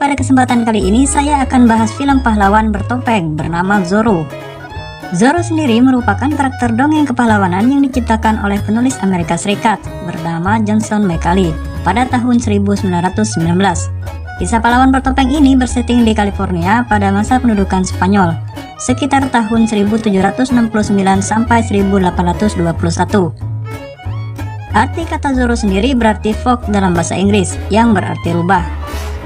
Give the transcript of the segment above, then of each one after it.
pada kesempatan kali ini saya akan bahas film pahlawan bertopeng bernama Zorro. Zorro sendiri merupakan karakter dongeng kepahlawanan yang diciptakan oleh penulis Amerika Serikat bernama Johnson Macaulay pada tahun 1919. Kisah pahlawan bertopeng ini bersetting di California pada masa pendudukan Spanyol, sekitar tahun 1769 sampai 1821. Arti kata Zorro sendiri berarti folk dalam bahasa Inggris, yang berarti rubah.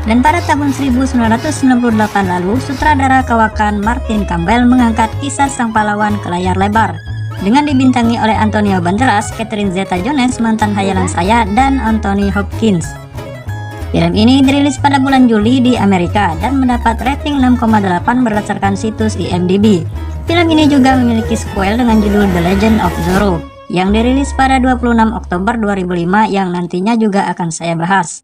Dan pada tahun 1998 lalu, sutradara kawakan Martin Campbell mengangkat kisah sang pahlawan ke layar lebar, dengan dibintangi oleh Antonio Banderas, Catherine Zeta-Jones, mantan hayalan saya, dan Anthony Hopkins. Film ini dirilis pada bulan Juli di Amerika dan mendapat rating 6,8 berdasarkan situs IMDb. Film ini juga memiliki sequel dengan judul The Legend of Zorro, yang dirilis pada 26 Oktober 2005 yang nantinya juga akan saya bahas.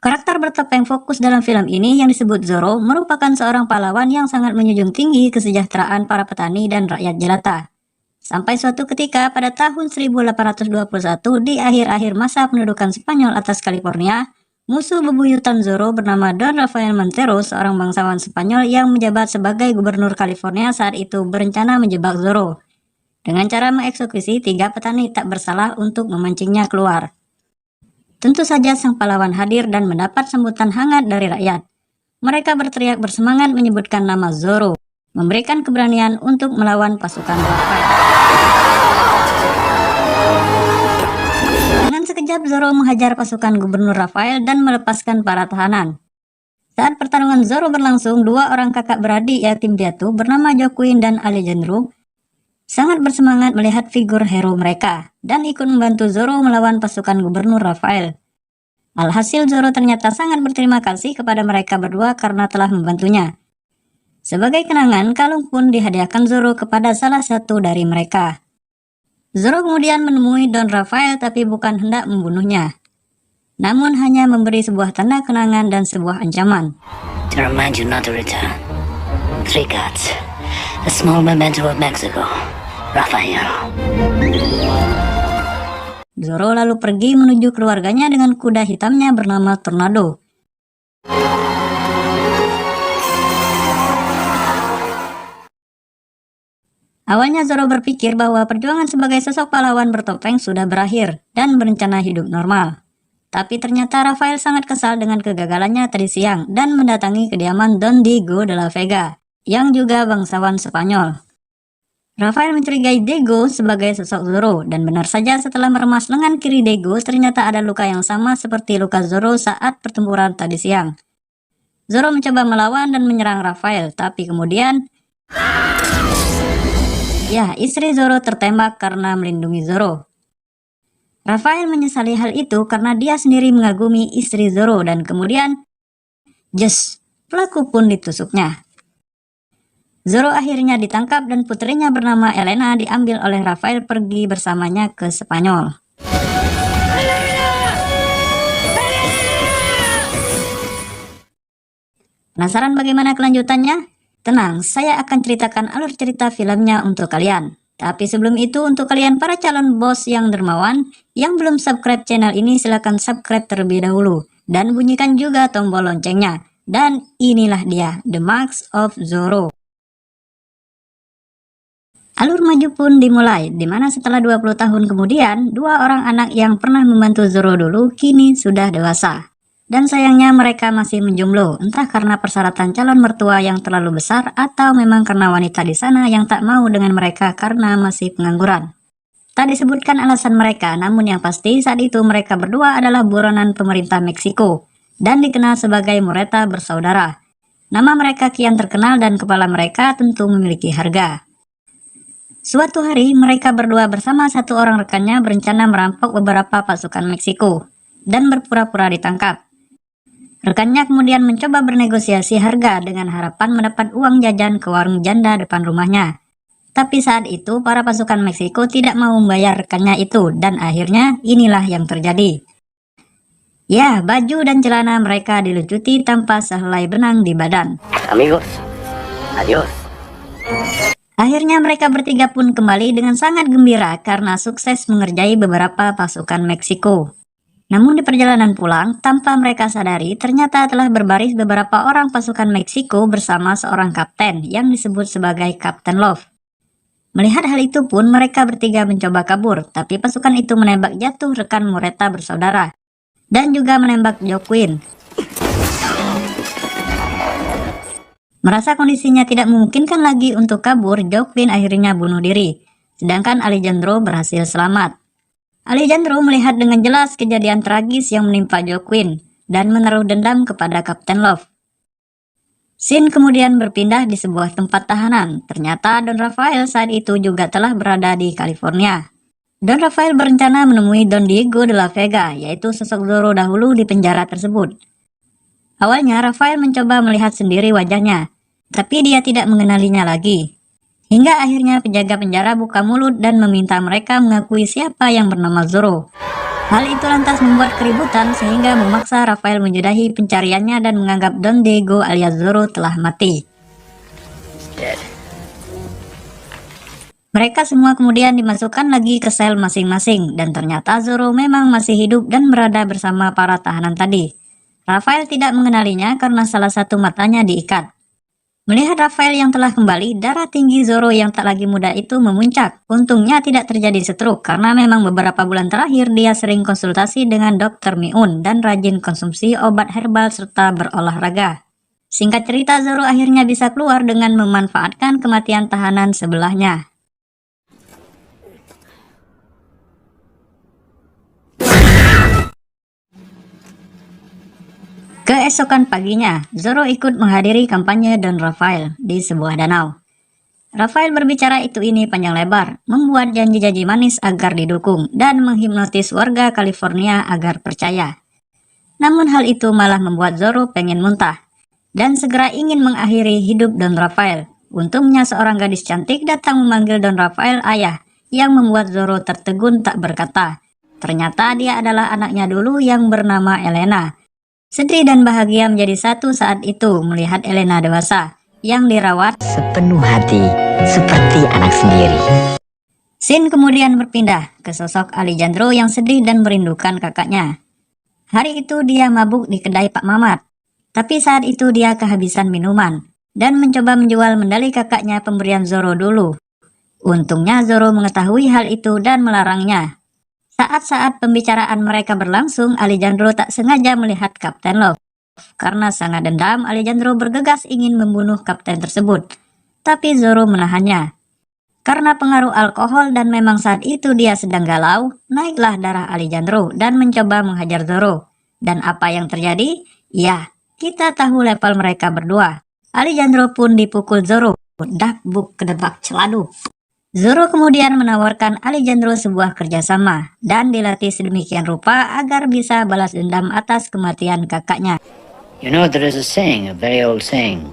Karakter bertopeng fokus dalam film ini yang disebut Zorro merupakan seorang pahlawan yang sangat menjunjung tinggi kesejahteraan para petani dan rakyat jelata. Sampai suatu ketika pada tahun 1821 di akhir-akhir masa pendudukan Spanyol atas California, musuh bebuyutan Zorro bernama Don Rafael Montero, seorang bangsawan Spanyol yang menjabat sebagai gubernur California saat itu, berencana menjebak Zorro dengan cara mengeksekusi 3 petani tak bersalah untuk memancingnya keluar. Tentu saja sang pahlawan hadir dan mendapat sambutan hangat dari rakyat. Mereka berteriak bersemangat menyebutkan nama Zorro, memberikan keberanian untuk melawan pasukan Rafael. Dengan sekejap Zorro menghajar pasukan gubernur Rafael dan melepaskan para tahanan. Saat pertarungan Zorro berlangsung, 2 orang kakak beradik yatim piatu bernama Joaquin dan Alejandro sangat bersemangat melihat figur hero mereka dan ikut membantu Zorro melawan pasukan gubernur Rafael. Alhasil Zorro ternyata sangat berterima kasih kepada mereka berdua karena telah membantunya. Sebagai kenangan, kalung pun dihadiahkan Zorro kepada salah satu dari mereka. Zorro kemudian menemui Don Rafael tapi bukan hendak membunuhnya, namun hanya memberi sebuah tanda kenangan dan sebuah ancaman. To remind you not to return. 3 gods. A small memento of Mexico. Rafael. Zorro lalu pergi menuju keluarganya dengan kuda hitamnya bernama Tornado. Awalnya Zorro berpikir bahwa perjuangan sebagai sosok pahlawan bertopeng sudah berakhir dan berencana hidup normal. Tapi ternyata Rafael sangat kesal dengan kegagalannya tadi siang dan mendatangi kediaman Don Diego de la Vega, yang juga bangsawan Spanyol. Rafael mencurigai Diego sebagai sosok Zorro, dan benar saja setelah meremas lengan kiri Diego ternyata ada luka yang sama seperti luka Zorro saat pertempuran tadi siang. Zorro mencoba melawan dan menyerang Rafael, tapi kemudian istri Zorro tertembak karena melindungi Zorro. Rafael menyesali hal itu karena dia sendiri mengagumi istri Zorro dan kemudian pelaku pun ditusuknya. Zorro akhirnya ditangkap dan putrinya bernama Elena diambil oleh Rafael pergi bersamanya ke Spanyol. Penasaran bagaimana kelanjutannya? Tenang, saya akan ceritakan alur cerita filmnya untuk kalian. Tapi sebelum itu, untuk kalian para calon bos yang dermawan yang belum subscribe channel ini, silahkan subscribe terlebih dahulu dan bunyikan juga tombol loncengnya. Dan inilah dia, The Marks of Zorro. Alur maju pun dimulai, di mana setelah 20 tahun kemudian, 2 orang anak yang pernah membantu Zorro dulu kini sudah dewasa. Dan sayangnya mereka masih menjomblo, entah karena persyaratan calon mertua yang terlalu besar atau memang karena wanita di sana yang tak mau dengan mereka karena masih pengangguran. Tak disebutkan alasan mereka, namun yang pasti saat itu mereka berdua adalah buronan pemerintah Meksiko dan dikenal sebagai Murrieta bersaudara. Nama mereka kian terkenal dan kepala mereka tentu memiliki harga. Suatu hari, mereka berdua bersama 1 orang rekannya berencana merampok beberapa pasukan Meksiko dan berpura-pura ditangkap. Rekannya kemudian mencoba bernegosiasi harga dengan harapan mendapat uang jajan ke warung janda depan rumahnya. Tapi saat itu, para pasukan Meksiko tidak mau membayar rekannya itu dan akhirnya inilah yang terjadi. Ya, baju dan celana mereka dilucuti tanpa sehelai benang di badan. Amigos, adios. Akhirnya mereka bertiga pun kembali dengan sangat gembira karena sukses mengerjai beberapa pasukan Meksiko. Namun di perjalanan pulang, tanpa mereka sadari, ternyata telah berbaris beberapa orang pasukan Meksiko bersama seorang kapten yang disebut sebagai Kapten Love. Melihat hal itu pun, mereka bertiga mencoba kabur, tapi pasukan itu menembak jatuh rekan Mureta bersaudara, dan juga menembak Joaquin. Merasa kondisinya tidak memungkinkan lagi untuk kabur, Joaquin akhirnya bunuh diri, sedangkan Alejandro berhasil selamat. Alejandro melihat dengan jelas kejadian tragis yang menimpa Joaquin dan menaruh dendam kepada Kapten Love. Scene kemudian berpindah di sebuah tempat tahanan. Ternyata Don Rafael saat itu juga telah berada di California. Don Rafael berencana menemui Don Diego de la Vega, yaitu sosok Zorro dahulu di penjara tersebut. Awalnya Rafael mencoba melihat sendiri wajahnya, tapi dia tidak mengenalinya lagi. Hingga akhirnya penjaga penjara buka mulut dan meminta mereka mengakui siapa yang bernama Zorro. Hal itu lantas membuat keributan sehingga memaksa Rafael menyudahi pencariannya dan menganggap Don Diego alias Zorro telah mati. Mereka semua kemudian dimasukkan lagi ke sel masing-masing dan ternyata Zorro memang masih hidup dan berada bersama para tahanan tadi. Rafael tidak mengenalinya karena salah satu matanya diikat. Melihat Rafael yang telah kembali, darah tinggi Zorro yang tak lagi muda itu memuncak. Untungnya tidak terjadi stroke karena memang beberapa bulan terakhir dia sering konsultasi dengan Dr. Miun dan rajin konsumsi obat herbal serta berolahraga. Singkat cerita, Zorro akhirnya bisa keluar dengan memanfaatkan kematian tahanan sebelahnya. Keesokan paginya, Zorro ikut menghadiri kampanye Don Rafael di sebuah danau. Rafael berbicara itu ini panjang lebar, membuat janji-janji manis agar didukung, dan menghipnotis warga California agar percaya. Namun hal itu malah membuat Zorro pengen muntah, dan segera ingin mengakhiri hidup Don Rafael. Untungnya seorang gadis cantik datang memanggil Don Rafael ayah, yang membuat Zorro tertegun tak berkata. Ternyata dia adalah anaknya dulu yang bernama Elena. Sedih dan bahagia menjadi satu saat itu melihat Elena dewasa yang dirawat sepenuh hati seperti anak sendiri. Scene kemudian berpindah ke sosok Alejandro yang sedih dan merindukan kakaknya. Hari itu dia mabuk di kedai Pak Mamat, tapi saat itu dia kehabisan minuman dan mencoba menjual medali kakaknya pemberian Zorro dulu. Untungnya Zorro mengetahui hal itu dan melarangnya. Saat-saat pembicaraan mereka berlangsung, Alejandro tak sengaja melihat Kapten Love. Karena sangat dendam, Alejandro bergegas ingin membunuh kapten tersebut. Tapi Zorro menahannya. Karena pengaruh alkohol dan memang saat itu dia sedang galau, naiklah darah Alejandro dan mencoba menghajar Zorro. Dan apa yang terjadi? Ya, kita tahu level mereka berdua. Alejandro pun dipukul Zorro, dakbuk kedebak celadu. Zorro kemudian menawarkan Alejandro sebuah kerjasama dan dilatih sedemikian rupa agar bisa balas dendam atas kematian kakaknya. You know, there is a saying, a very old saying,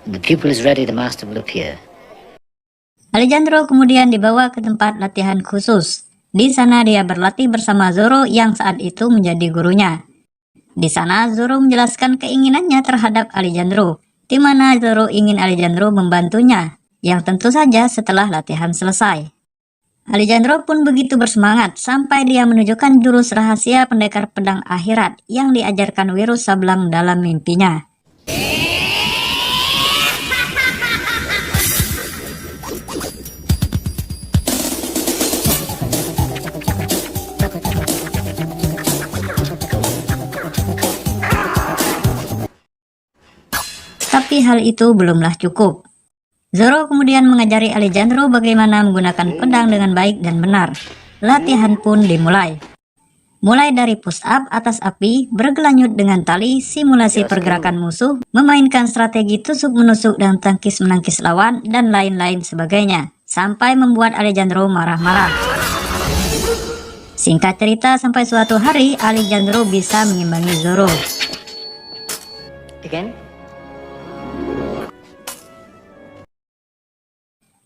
when the pupil is ready, the master will appear. Alejandro kemudian dibawa ke tempat latihan khusus. Di sana dia berlatih bersama Zorro yang saat itu menjadi gurunya. Di sana Zorro menjelaskan keinginannya terhadap Alejandro, di mana Zorro ingin Alejandro membantunya. Yang tentu saja setelah latihan selesai. Alejandro pun begitu bersemangat sampai dia menunjukkan jurus rahasia pendekar pedang akhirat yang diajarkan Wirus Sablang dalam mimpinya. Tapi hal itu belumlah cukup. Zorro kemudian mengajari Alejandro bagaimana menggunakan pedang dengan baik dan benar. Latihan pun dimulai. Mulai dari push up atas api, bergelanjut dengan tali, simulasi pergerakan musuh, memainkan strategi tusuk-menusuk dan tangkis-menangkis lawan, dan lain-lain sebagainya. Sampai membuat Alejandro marah-marah. Singkat cerita, sampai suatu hari Alejandro bisa mengimbangi Zorro.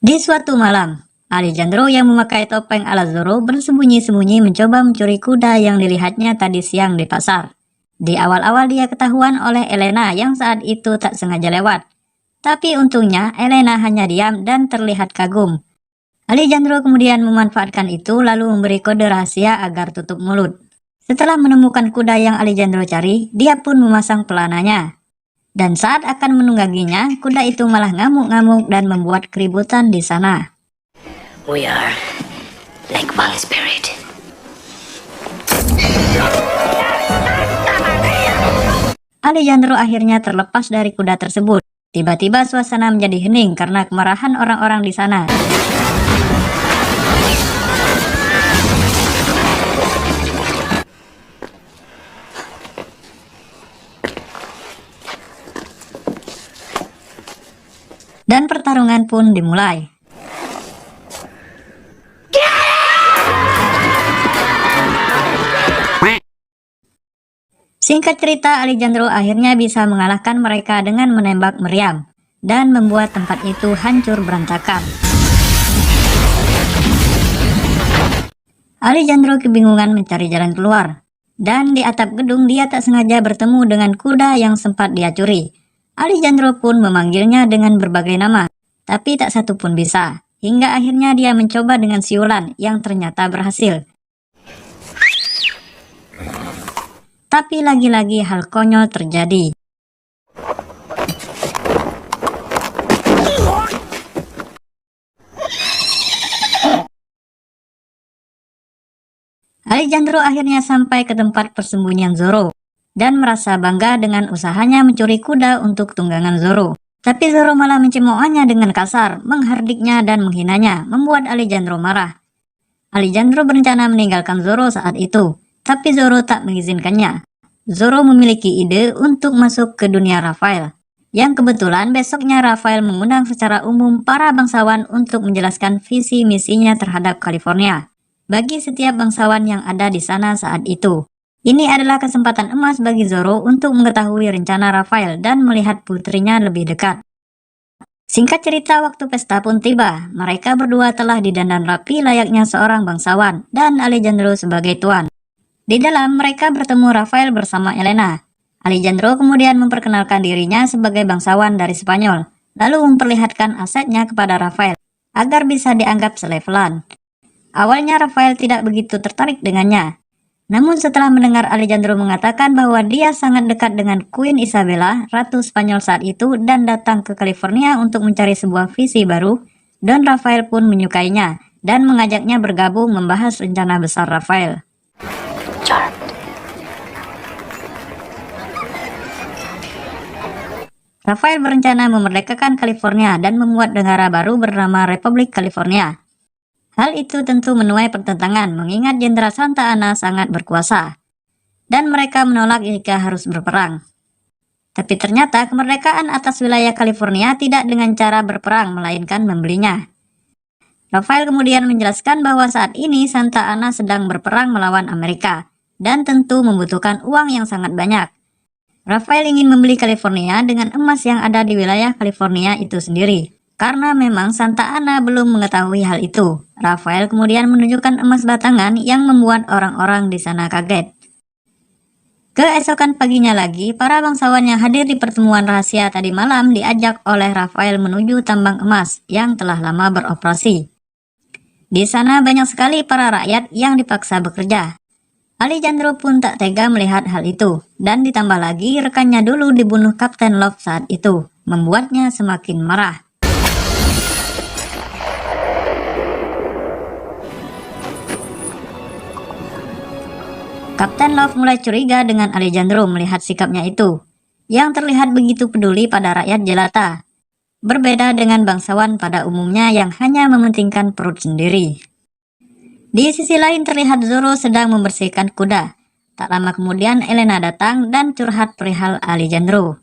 Di suatu malam, Alejandro yang memakai topeng ala Zorro bersembunyi-sembunyi mencoba mencuri kuda yang dilihatnya tadi siang di pasar. Di awal-awal dia ketahuan oleh Elena yang saat itu tak sengaja lewat. Tapi untungnya Elena hanya diam dan terlihat kagum. Alejandro kemudian memanfaatkan itu lalu memberi kode rahasia agar tutup mulut. Setelah menemukan kuda yang Alejandro cari, dia pun memasang pelananya. Dan saat akan menungganginya, kuda itu malah ngamuk-ngamuk dan membuat keributan di sana. We are like one spirit. Alejandro akhirnya terlepas dari kuda tersebut. Tiba-tiba suasana menjadi hening karena kemarahan orang-orang di sana. Dan pertarungan pun dimulai. Singkat cerita, Alejandro akhirnya bisa mengalahkan mereka dengan menembak meriam dan membuat tempat itu hancur berantakan. Alejandro kebingungan mencari jalan keluar, dan di atap gedung dia tak sengaja bertemu dengan kuda yang sempat dia curi. Alejandro pun memanggilnya dengan berbagai nama, tapi tak satu pun bisa, hingga akhirnya dia mencoba dengan siulan yang ternyata berhasil. Tapi lagi-lagi hal konyol terjadi. Alejandro akhirnya sampai ke tempat persembunyian Zoro dan merasa bangga dengan usahanya mencuri kuda untuk tunggangan Zoro. Tapi Zoro malah mencemoohnya dengan kasar, menghardiknya dan menghinanya, membuat Alejandro marah. Alejandro berencana meninggalkan Zoro saat itu, tapi Zoro tak mengizinkannya. Zoro memiliki ide untuk masuk ke dunia Raphael, yang kebetulan besoknya Raphael mengundang secara umum para bangsawan untuk menjelaskan visi misinya terhadap California bagi setiap bangsawan yang ada di sana saat itu. Ini adalah kesempatan emas bagi Zoro untuk mengetahui rencana Raphael dan melihat putrinya lebih dekat. Singkat cerita, waktu pesta pun tiba. Mereka berdua telah didandan rapi layaknya seorang bangsawan dan Alejandro sebagai tuan. Di dalam, mereka bertemu Raphael bersama Elena. Alejandro kemudian memperkenalkan dirinya sebagai bangsawan dari Spanyol, lalu memperlihatkan asetnya kepada Raphael agar bisa dianggap selevelan. Awalnya Raphael tidak begitu tertarik dengannya. Namun setelah mendengar Alejandro mengatakan bahwa dia sangat dekat dengan Queen Isabella, Ratu Spanyol saat itu, dan datang ke California untuk mencari sebuah visi baru, Don Raphael pun menyukainya dan mengajaknya bergabung membahas rencana besar Raphael. Raphael berencana memerdekakan California dan membuat negara baru bernama Republik California. Hal itu tentu menuai pertentangan mengingat Jenderal Santa Anna sangat berkuasa, dan mereka menolak jika harus berperang. Tapi ternyata kemerdekaan atas wilayah California tidak dengan cara berperang, melainkan membelinya. Raphael kemudian menjelaskan bahwa saat ini Santa Anna sedang berperang melawan Amerika, dan tentu membutuhkan uang yang sangat banyak. Raphael ingin membeli California dengan emas yang ada di wilayah California itu sendiri. Karena memang Santa Anna belum mengetahui hal itu, Raphael kemudian menunjukkan emas batangan yang membuat orang-orang di sana kaget. Keesokan paginya lagi, para bangsawan yang hadir di pertemuan rahasia tadi malam diajak oleh Raphael menuju tambang emas yang telah lama beroperasi. Di sana banyak sekali para rakyat yang dipaksa bekerja. Alejandro pun tak tega melihat hal itu, dan ditambah lagi rekannya dulu dibunuh Kapten Love saat itu, membuatnya semakin marah. Kapten Love mulai curiga dengan Alejandro melihat sikapnya itu, yang terlihat begitu peduli pada rakyat jelata. Berbeda dengan bangsawan pada umumnya yang hanya mementingkan perut sendiri. Di sisi lain terlihat Zoro sedang membersihkan kuda. Tak lama kemudian Elena datang dan curhat perihal Alejandro.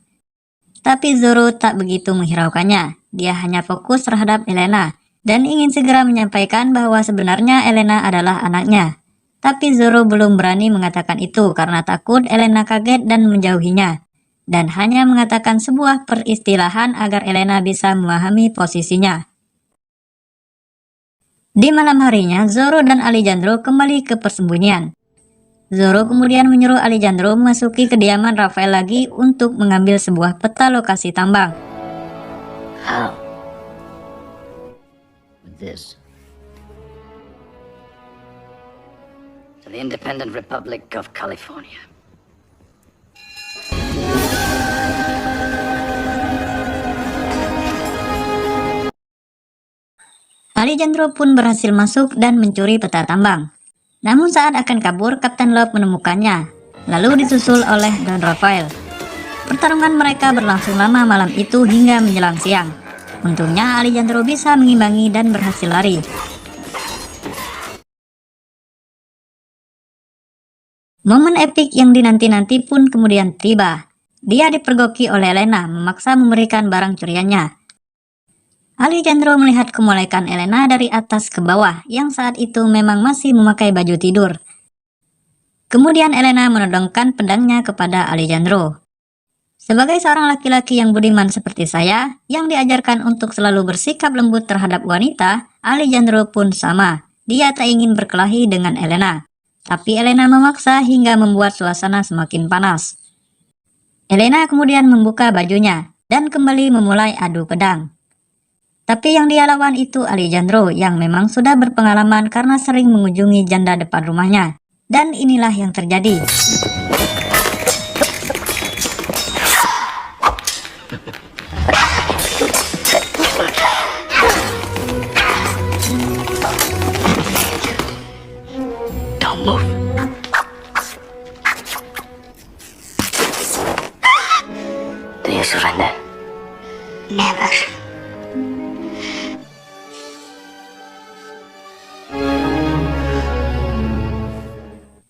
Tapi Zoro tak begitu menghiraukannya. Dia hanya fokus terhadap Elena dan ingin segera menyampaikan bahwa sebenarnya Elena adalah anaknya. Tapi Zoro belum berani mengatakan itu karena takut Elena kaget dan menjauhinya, dan hanya mengatakan sebuah peristilahan agar Elena bisa memahami posisinya. Di malam harinya, Zoro dan Alejandro kembali ke persembunyian. Zoro kemudian menyuruh Alejandro memasuki kediaman Raphael lagi untuk mengambil sebuah peta lokasi tambang. How? With this. The the Independent Republic of California. Alejandro pun berhasil masuk dan mencuri peta tambang. Namun saat akan kabur, Kapten Love menemukannya, lalu disusul oleh Don Rafael. Pertarungan mereka berlangsung lama malam itu hingga menjelang siang. Untungnya Alejandro bisa mengimbangi dan berhasil lari. Momen epik yang dinanti-nanti pun kemudian tiba. Dia dipergoki oleh Elena, memaksa memberikan barang curiannya. Alejandro melihat kemolekan Elena dari atas ke bawah, yang saat itu memang masih memakai baju tidur. Kemudian Elena menodongkan pedangnya kepada Alejandro. Sebagai seorang laki-laki yang budiman seperti saya, yang diajarkan untuk selalu bersikap lembut terhadap wanita, Alejandro pun sama. Dia tak ingin berkelahi dengan Elena. Tapi Elena memaksa hingga membuat suasana semakin panas. Elena kemudian membuka bajunya, dan kembali memulai adu pedang. Tapi yang dia lawan itu Alejandro yang memang sudah berpengalaman karena sering mengunjungi janda depan rumahnya. Dan inilah yang terjadi. Don't move. Do you surrender? Never.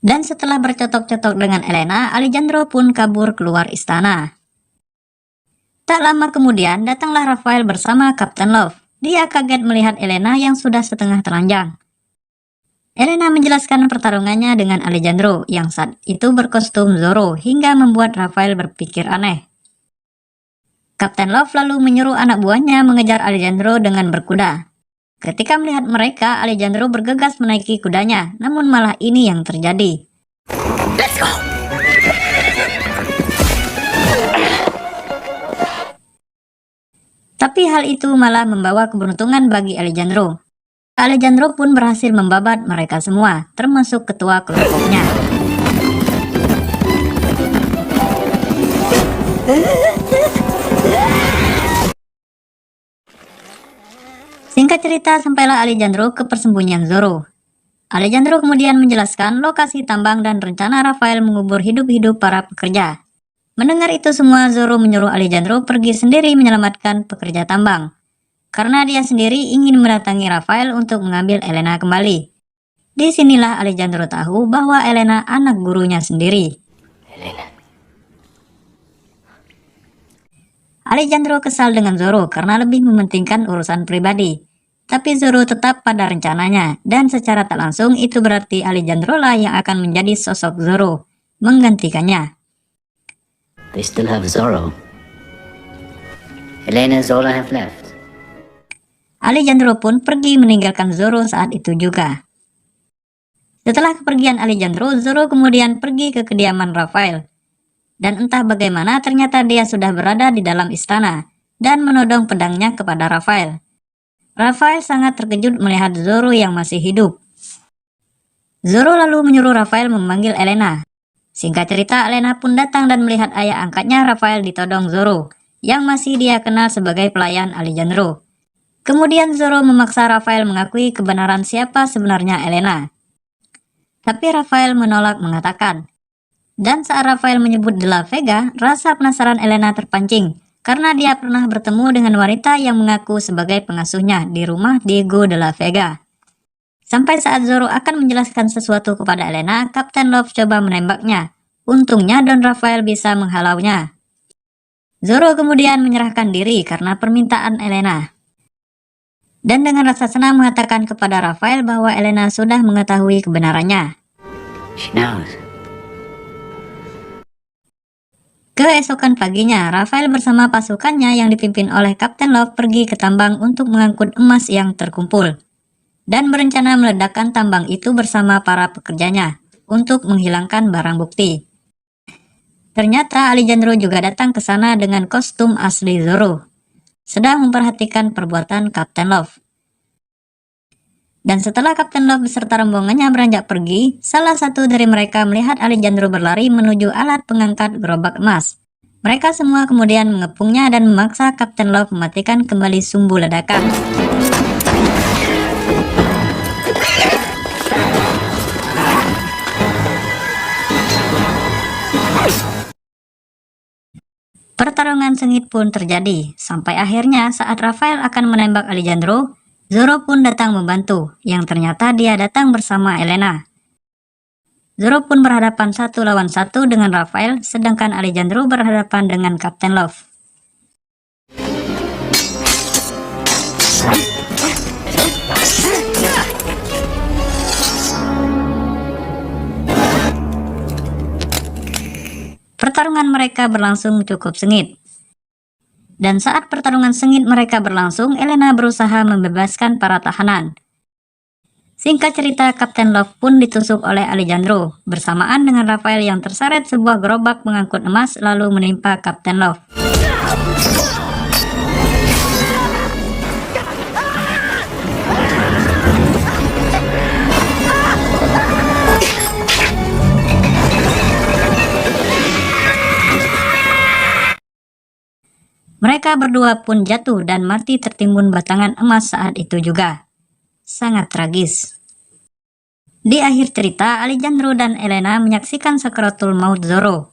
Dan setelah bercocok-cocok dengan Elena, Alejandro pun kabur keluar istana. Tak lama kemudian, datanglah Rafael bersama Kapten Love. Dia kaget melihat Elena yang sudah setengah telanjang. Elena menjelaskan pertarungannya dengan Alejandro yang saat itu berkostum Zorro hingga membuat Rafael berpikir aneh. Kapten Love lalu menyuruh anak buahnya mengejar Alejandro dengan berkuda. Ketika melihat mereka, Alejandro bergegas menaiki kudanya, namun malah ini yang terjadi. Let's go. Tapi hal itu malah membawa keberuntungan bagi Alejandro. Alejandro pun berhasil membabat mereka semua, termasuk ketua kelompoknya. Singkat cerita, sampailah Alejandro ke persembunyian Zorro. Alejandro kemudian menjelaskan lokasi tambang dan rencana Rafael mengubur hidup-hidup para pekerja. Mendengar itu semua, Zorro menyuruh Alejandro pergi sendiri menyelamatkan pekerja tambang. Karena dia sendiri ingin mendatangi Rafael untuk mengambil Elena kembali. Disinilah Alejandro tahu bahwa Elena anak gurunya sendiri. Elena. Alejandro kesal dengan Zorro karena lebih mementingkan urusan pribadi. Tapi Zorro tetap pada rencananya, dan secara tak langsung itu berarti Alejandro lah yang akan menjadi sosok Zorro, menggantikannya. They still have Zorro. Elena is all I have left. Alejandro pun pergi meninggalkan Zorro saat itu juga. Setelah kepergian Alejandro, Zorro kemudian pergi ke kediaman Rafael. Dan entah bagaimana ternyata dia sudah berada di dalam istana dan menodong pedangnya kepada Rafael. Rafael sangat terkejut melihat Zorro yang masih hidup. Zorro lalu menyuruh Rafael memanggil Elena. Singkat cerita, Elena pun datang dan melihat ayah angkatnya Rafael ditodong Zorro, yang masih dia kenal sebagai pelayan Alejandro. Kemudian Zorro memaksa Rafael mengakui kebenaran siapa sebenarnya Elena. Tapi Rafael menolak mengatakan. Dan saat Rafael menyebut De La Vega, rasa penasaran Elena terpancing karena dia pernah bertemu dengan wanita yang mengaku sebagai pengasuhnya di rumah Diego De La Vega. Sampai saat Zorro akan menjelaskan sesuatu kepada Elena, Kapten Love coba menembaknya. Untungnya Don Rafael bisa menghalaunya. Zorro kemudian menyerahkan diri karena permintaan Elena. Dan dengan rasa senang mengatakan kepada Rafael bahwa Elena sudah mengetahui kebenarannya. She knows. Keesokan paginya, Rafael bersama pasukannya yang dipimpin oleh Kapten Love pergi ke tambang untuk mengangkut emas yang terkumpul. Dan berencana meledakkan tambang itu bersama para pekerjanya untuk menghilangkan barang bukti. Ternyata Alejandro juga datang ke sana dengan kostum asli Zorro, sedang memperhatikan perbuatan Kapten Love. Dan setelah Kapten Love beserta rombongannya beranjak pergi, salah satu dari mereka melihat Alejandro berlari menuju alat pengangkat gerobak emas. Mereka semua kemudian mengepungnya dan memaksa Kapten Love mematikan kembali sumbu ledakan. Pertarungan sengit pun terjadi, sampai akhirnya saat Raphael akan menembak Alejandro, Zoro pun datang membantu, yang ternyata dia datang bersama Elena. Zoro pun berhadapan 1 lawan 1 dengan Raphael, sedangkan Alejandro berhadapan dengan Kapten Love. Pertarungan mereka berlangsung cukup sengit. Dan saat pertarungan sengit mereka berlangsung, Elena berusaha membebaskan para tahanan. Singkat cerita, Kapten Love pun ditusuk oleh Alejandro, bersamaan dengan Raphael yang terseret sebuah gerobak pengangkut emas lalu menimpa Kapten Love. Mereka berdua pun jatuh dan mati tertimbun batangan emas saat itu juga. Sangat tragis. Di akhir cerita, Alejandro dan Elena menyaksikan sakaratul maut Zoro.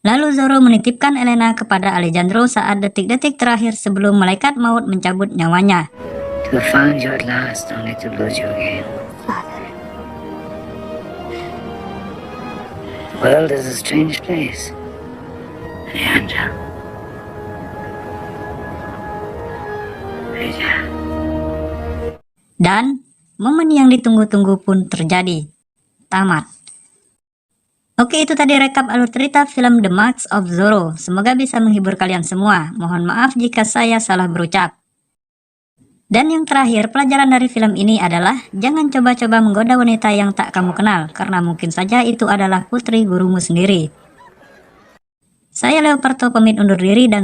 Lalu Zoro menitipkan Elena kepada Alejandro saat detik-detik terakhir sebelum malaikat maut mencabut nyawanya. To have found you at last, only to lose you again. The world is a strange place, Leandra. Dan momen yang ditunggu-tunggu pun terjadi. Tamat. Oke, itu tadi rekap alur cerita film The Marks of Zoro. Semoga bisa menghibur kalian semua. Mohon maaf jika saya salah berucap. Dan yang terakhir, pelajaran dari film ini adalah jangan coba-coba menggoda wanita yang tak kamu kenal, karena mungkin saja itu adalah putri gurumu sendiri. Saya Leoparto pamit undur diri dan